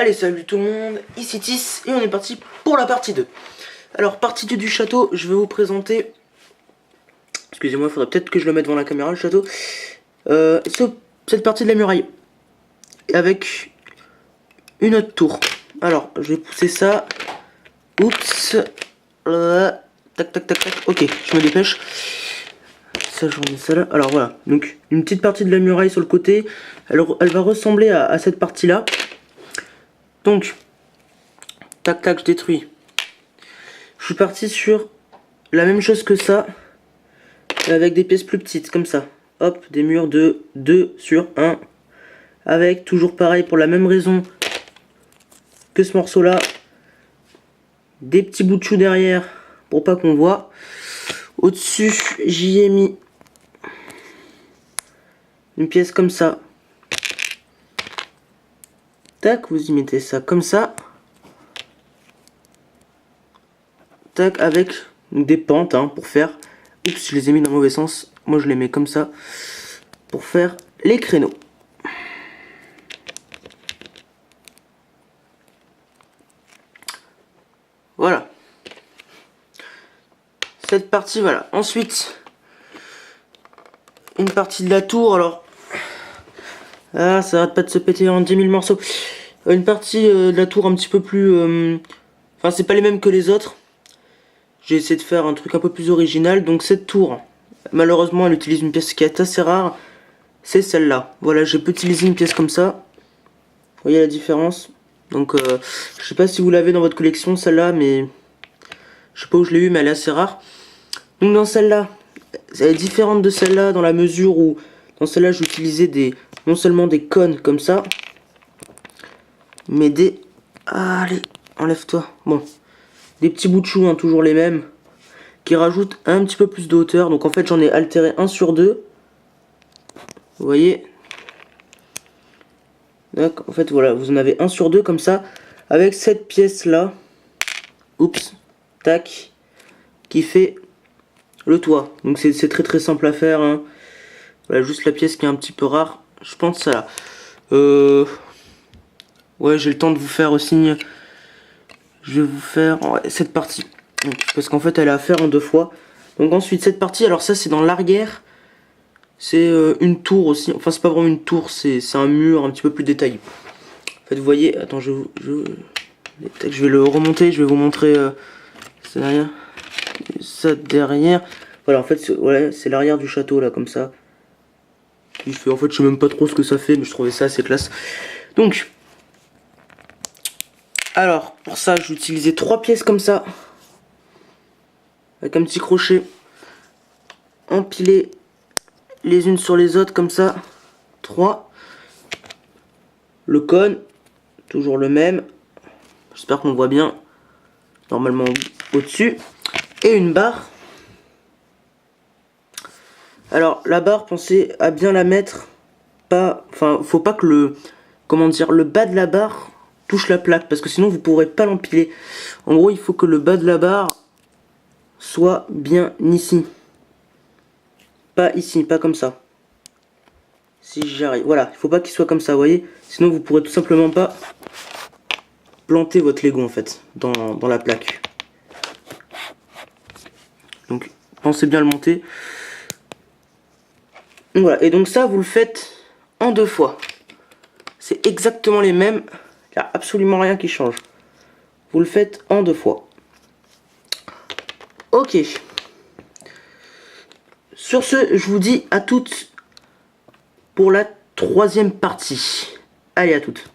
Allez, salut tout le monde, ici Tis, et on est parti pour la partie 2. Alors, partie 2 du château, je vais vous présenter... Excusez-moi, il faudrait peut-être que je le mette devant la caméra, le château. Cette partie de la muraille. Avec une autre tour. Alors, je vais pousser ça. Oups. Tac, tac, tac, tac. Ok, je me dépêche. Ça, je remets ça là. Alors voilà, donc une petite partie de la muraille sur le côté. Alors, elle va ressembler à cette partie-là. Donc, tac tac, je détruis. Je suis parti sur la même chose que ça, avec des pièces plus petites, comme ça. Hop, des murs de 2 sur 1. Avec, toujours pareil, pour la même raison que ce morceau-là, des petits bouts de chou derrière, pour pas qu'on voit. Au-dessus, j'y ai mis une pièce comme ça. Tac, vous y mettez ça comme ça. Tac, avec des pentes pour faire... Oups, je les ai mis dans le mauvais sens. Moi, je les mets comme ça pour faire les créneaux. Voilà. Cette partie, voilà. Ensuite, une partie de la tour. Alors, ça arrête pas de se péter en 10 000 morceaux. Une partie de la tour un petit peu plus... Enfin, c'est pas les mêmes que les autres. J'ai essayé de faire un truc un peu plus original. Donc cette tour, malheureusement, elle utilise une pièce qui est assez rare. C'est celle-là. Voilà, j'ai pu utiliser une pièce comme ça. Vous voyez la différence? Donc, je sais pas si vous l'avez dans votre collection, celle-là, mais... Je sais pas où je l'ai eu, mais elle est assez rare. Donc dans celle-là, elle est différente de celle-là dans la mesure où... Dans celle-là, j'utilisais non seulement des cônes comme ça, mais des... Allez, enlève-toi. Bon. Des petits bouts de chou, toujours les mêmes, qui rajoutent un petit peu plus de hauteur. Donc en fait, j'en ai altéré 1 sur 2. Vous voyez? Donc en fait, voilà, vous en avez 1 sur 2 comme ça, avec cette pièce-là. Oups, tac, qui fait le toit. Donc c'est très très simple à faire. Voilà, juste la pièce qui est un petit peu rare. Je pense ça là. Ouais, j'ai le temps de vous faire aussi... Je vais vous faire cette partie. Donc, parce qu'en fait, elle est à faire en 2 fois. Donc ensuite, cette partie, alors ça, c'est dans l'arrière. C'est une tour aussi. Enfin, c'est pas vraiment une tour, c'est un mur un petit peu plus détaillé. En fait, vous voyez... Attends, je vais le remonter. Je vais vous montrer ça derrière. Ça derrière. Voilà, en fait, c'est l'arrière du château, là, comme ça. En fait, je sais même pas trop ce que ça fait, mais je trouvais ça assez classe. Donc... Alors, pour ça, j'ai utilisé 3 pièces comme ça. Avec un petit crochet. Empilées les unes sur les autres, comme ça. 3. Le cône, toujours le même. J'espère qu'on voit bien. Normalement, au-dessus. Et une barre. Alors, la barre, pensez à bien la mettre. Enfin, faut pas que le bas de la barre touche la plaque, parce que sinon vous pourrez pas l'empiler. En gros, il faut que le bas de la barre soit bien ici. Pas ici, pas comme ça. Si j'y arrive. Voilà, il faut pas qu'il soit comme ça, vous voyez. Sinon vous pourrez tout simplement pas planter votre Lego en fait, dans la plaque. Donc, pensez bien le monter. Donc, voilà, et donc ça, vous le faites en 2 fois. C'est exactement les mêmes. Il n'y a absolument rien qui change. Vous le faites en 2 fois. Ok. Sur ce, je vous dis à toutes pour la 3e partie. Allez, à toutes.